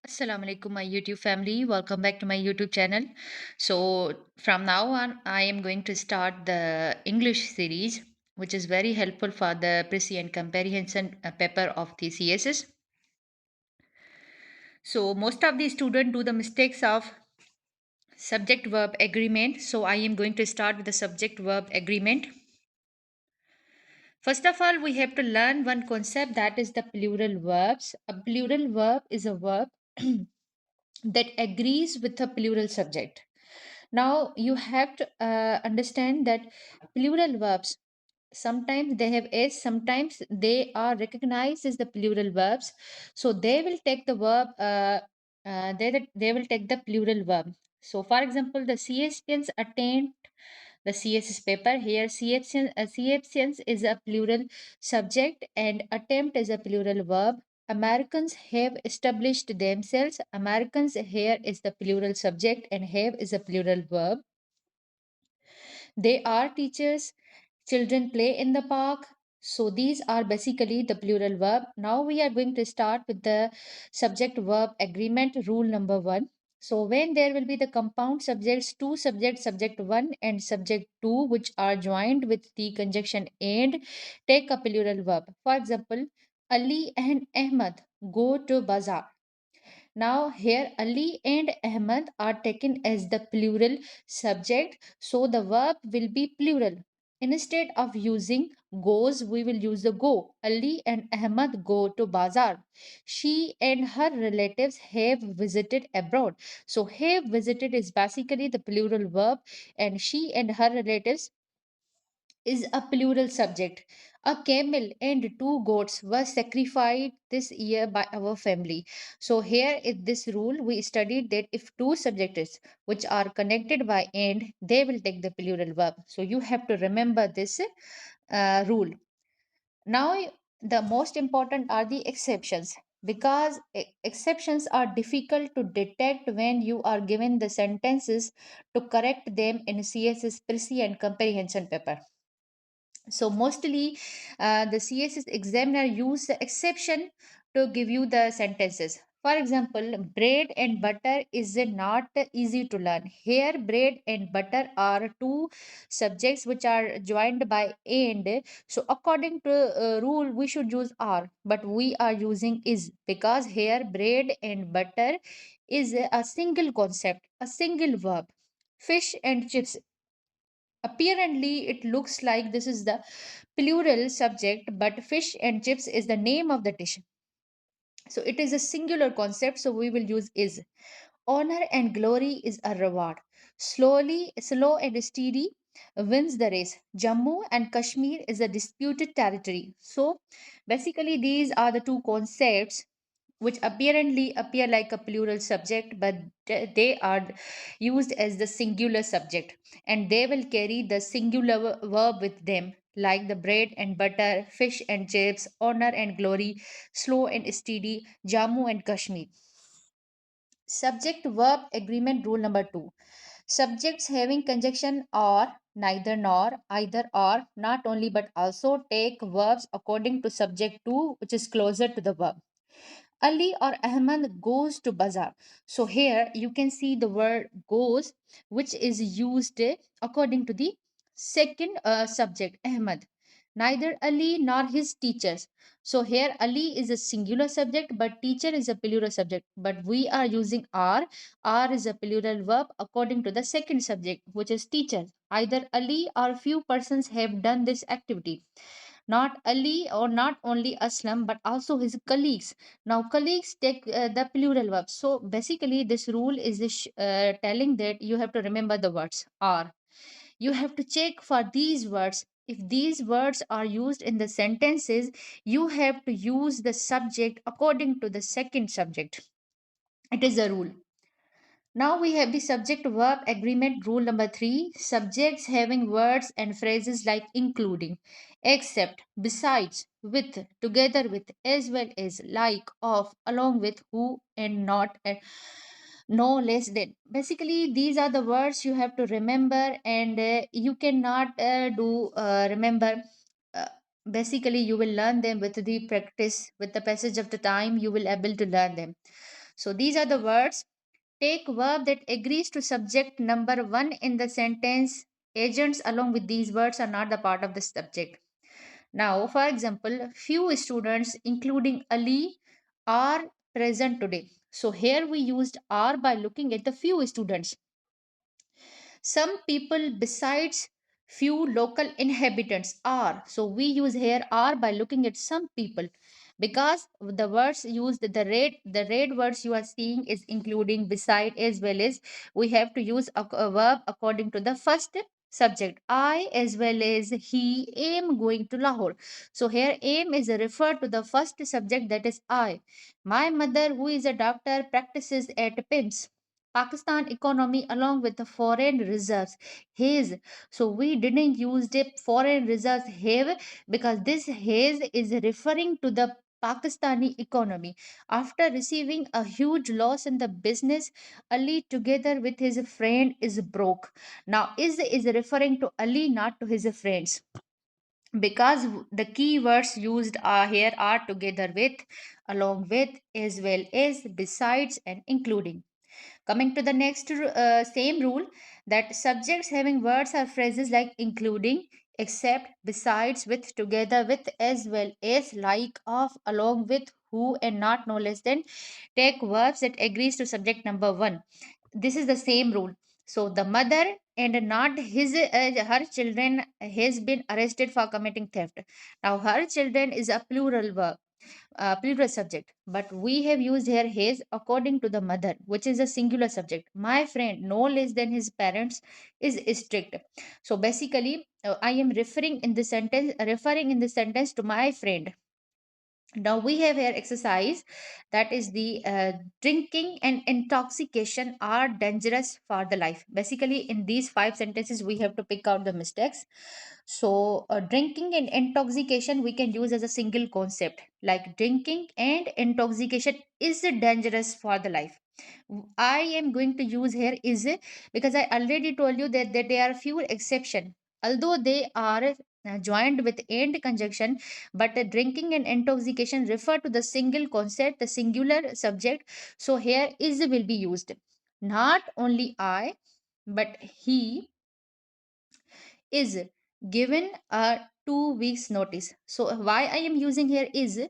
Assalamu alaikum, my YouTube family. Welcome back to my YouTube channel. So, from now on, I am going to start the English series, which is very helpful for the Prissy and comprehension paper of the CSS. So, most of the students do the mistakes of subject verb agreement. So, I am going to start with the subject verb agreement. First of all, we have to learn one concept that is the plural verbs. A plural verb is a verb that agrees with a plural subject. Now you have to understand that plural verbs sometimes they have s, sometimes they are recognized as the plural verbs. So they will take the verb, they will take the plural verb. So for example, the CSPNs attained the CSS paper. Here CSPNs is a plural subject and attempt is a plural verb. Americans have established themselves. Americans here is the plural subject and have is a plural verb. They are teachers. Children play in the park. So these are basically the plural verb. Now we are going to start with the subject verb agreement rule number one. So when there will be the compound subjects, two subjects, subject one and subject two, which are joined with the conjunction and, take a plural verb. For example, Ali and Ahmad go to bazaar. Now, here Ali and Ahmad are taken as the plural subject, so the verb will be plural. Instead of using goes, we will use the go. Ali and Ahmad go to bazaar. She and her relatives have visited abroad. So, have visited is basically the plural verb, and she and her relatives is a plural subject. A camel and two goats were sacrificed this year by our family. So, here in this rule, we studied that if two subjects which are connected by and, they will take the plural verb. So, you have to remember this rule. Now, the most important are the exceptions because exceptions are difficult to detect when you are given the sentences to correct them in CSS Prissy and comprehension paper. So mostly the CSS examiner use the exception to give you the sentences. For example, bread and butter is not easy to learn. Here, bread and butter are two subjects which are joined by and. So according to rule, we should use are, but we are using is because here bread and butter is a single concept, a single verb. Fish and chips, apparently, it looks like this is the plural subject, but fish and chips is the name of the dish. So it is a singular concept, so we will use is. Honor and glory is a reward. Slow and steady wins the race. Jammu and Kashmir is a disputed territory. So basically, these are the two concepts which apparently appear like a plural subject, but they are used as the singular subject and they will carry the singular verb with them, like the bread and butter, fish and chips, honor and glory, slow and steady, Jammu and Kashmir. Subject verb agreement rule number two. Subjects having conjunction or, neither nor, either or, not only but also take verbs according to subject two, which is closer to the verb. Ali or Ahmad goes to bazaar. So here you can see the word goes, which is used according to the second subject, Ahmad. Neither Ali nor his teachers. So here Ali is a singular subject, but teacher is a plural subject. But we are using are. Are is a plural verb according to the second subject, which is teacher. Either Ali or few persons have done this activity. Not Ali or not only Aslam, but also his colleagues. Now, colleagues take the plural verb. So, basically, this rule is telling that you have to remember the words are. You have to check for these words. If these words are used in the sentences, you have to use the subject according to the second subject. It is a rule. Now we have the subject verb agreement rule number three. Subjects having words and phrases like including, except, besides, with, together with, as well as, like, of, along with, who, and not, and no less than. Basically, these are the words you have to remember, and you cannot do remember. Uh, Basically, you will learn them with the practice, with the passage of the time, you will able to learn them. So these are the words. Take verb that agrees to subject number one in the sentence. Agents along with these words are not the part of the subject. Now, for example, few students, including Ali, are present today. So here we used are by looking at the few students. Some people besides few local inhabitants are. So we use here are by looking at some people, because the words used, the red words you are seeing is including beside, as well as we have to use a verb according to the first subject. I as well as he am going to Lahore. So here am is referred to the first subject, that is I. My mother, who is a doctor, practices at PIMS. Pakistan economy along with the foreign reserves. His. So we didn't use the foreign reserves have, because this has is referring to the Pakistani economy. After receiving a huge loss in the business, Ali together with his friend is broke. Now is referring to Ali, not to his friends, because the key words used are here are together with, along with, as well as, besides, and including. Coming to the next same rule, that subjects having words or phrases like including, except, besides, with, together with, as well as, like, of, along with, who, and not no less than, take verbs that agrees to subject number one. This is the same rule. So the mother and not his her children has been arrested for committing theft. Now her children is a plural verb, plural subject, but we have used here his according to the mother, which is a singular subject. My friend, no less than his parents, is strict. So basically, I am referring in this sentence to my friend. Now we have here exercise, that is the drinking and intoxication are dangerous for the life. Basically, in these five sentences, we have to pick out the mistakes. So, drinking and intoxication we can use as a single concept. Like drinking and intoxication is dangerous for the life. I am going to use here is, because I already told you that there are few exception. Although they are joined with and conjunction, but drinking and intoxication refer to the single concept, the singular subject. So here is will be used. Not only I, but he is given a 2 weeks notice. So why I am using here is,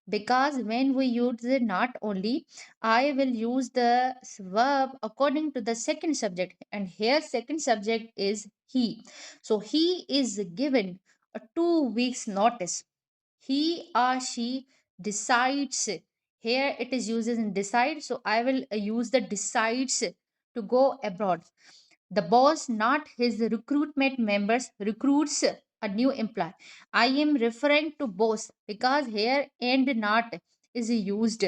because when we use the not only, I will use the verb according to the second subject, and here second subject is he. So he is given a 2 weeks notice. He or she decides. Here it is used in decide, so I will use the decides to go abroad. The boss, not his recruitment members, recruits a new employee. I am referring to boss because here and not is used.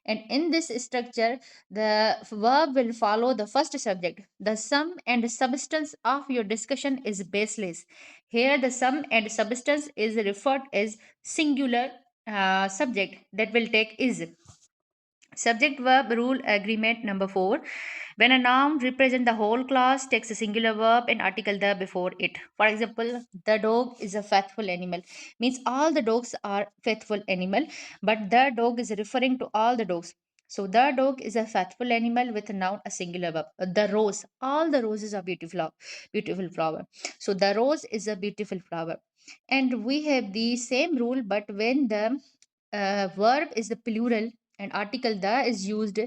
And in this structure, the verb will follow the first subject. The sum and substance of your discussion is baseless. Here, the sum and substance is referred as singular subject that will take is. Subject verb rule agreement number 4. When a noun represents the whole class, takes a singular verb and article the before it. For example, the dog is a faithful animal. Means all the dogs are faithful animal, but the dog is referring to all the dogs. So the dog is a faithful animal with a noun, a singular verb. The rose, all the roses are beautiful flower. So the rose is a beautiful flower. And we have the same rule, but when the verb is the plural and article the is used,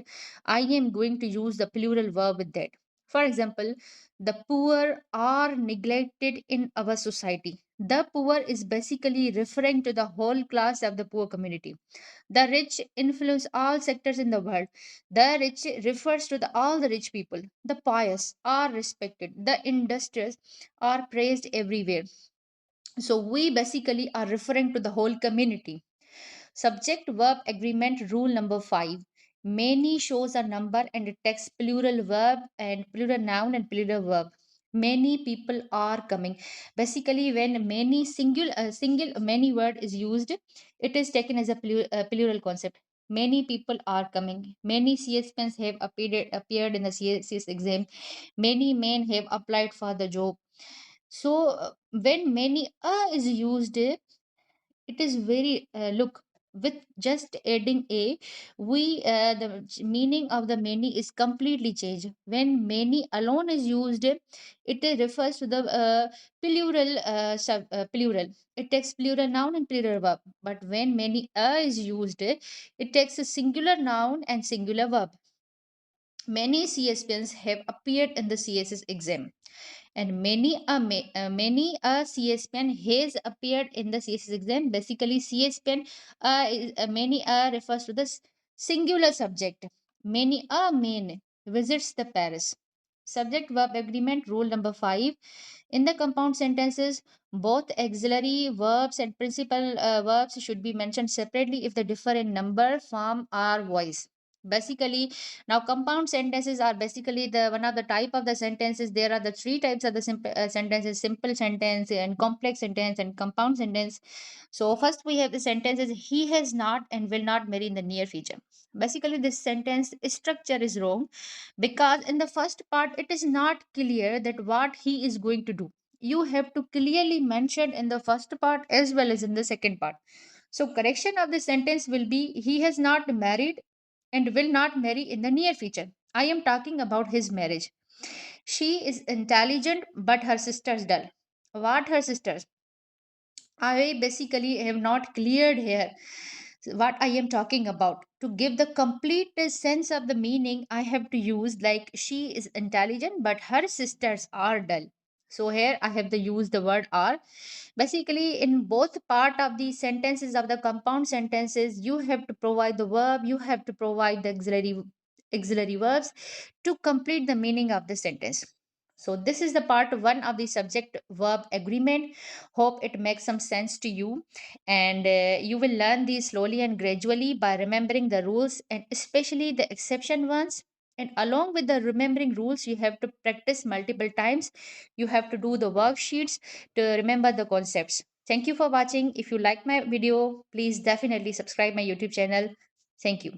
I am going to use the plural verb with that. For example, the poor are neglected in our society. The poor is basically referring to the whole class of the poor community. The rich influence all sectors in the world. The rich refers to all the rich people. The pious are respected. The industrious are praised everywhere. So we basically are referring to the whole community. Subject verb agreement rule number 5. Many shows a number and it takes plural verb and plural noun and plural verb. Many people are coming. Basically, when many single many word is used, it is taken as a plural concept. Many people are coming. Many CS pens have appeared in the CS exam. Many men have applied for the job. So when many is used, it is very look. with just adding a, we the meaning of the many is completely changed. When many alone is used, it refers to the plural. It takes plural noun and plural verb. But when many is used, it takes a singular noun and singular verb. Many CSPNs have appeared in the CSS exam, and many a CSPN has appeared in the CSS exam. Basically, CSPN many refers to the singular subject. Many a main visits the Paris. Subject verb agreement rule number 5. In the compound sentences, both auxiliary verbs and principal verbs should be mentioned separately if they differ in number, form, or voice. Basically, now compound sentences are basically the one of the type of the sentences. There are the three types of the simple sentences: simple sentence and complex sentence and compound sentence. So first we have the sentences: he has not and will not marry in the near future. Basically, this sentence structure is wrong because in the first part it is not clear that what he is going to do. You have to clearly mention in the first part as well as in the second part. So correction of the sentence will be: he has not married and will not marry in the near future. I am talking about his marriage. She is intelligent but her sisters dull. What her sisters? I basically have not cleared here what I am talking about. To give the complete sense of the meaning, I have to use like she is intelligent but her sisters are dull. So here I have to use the word are. Basically, in both part of the sentences of the compound sentences, you have to provide the verb, you have to provide the auxiliary verbs to complete the meaning of the sentence. So this is the part one of the subject verb agreement. Hope it makes some sense to you, and you will learn these slowly and gradually by remembering the rules and especially the exception ones. And along with the remembering rules, you have to practice multiple times. You have to do the worksheets to remember the concepts. Thank you for watching. If you like my video, please definitely subscribe my YouTube channel. Thank you.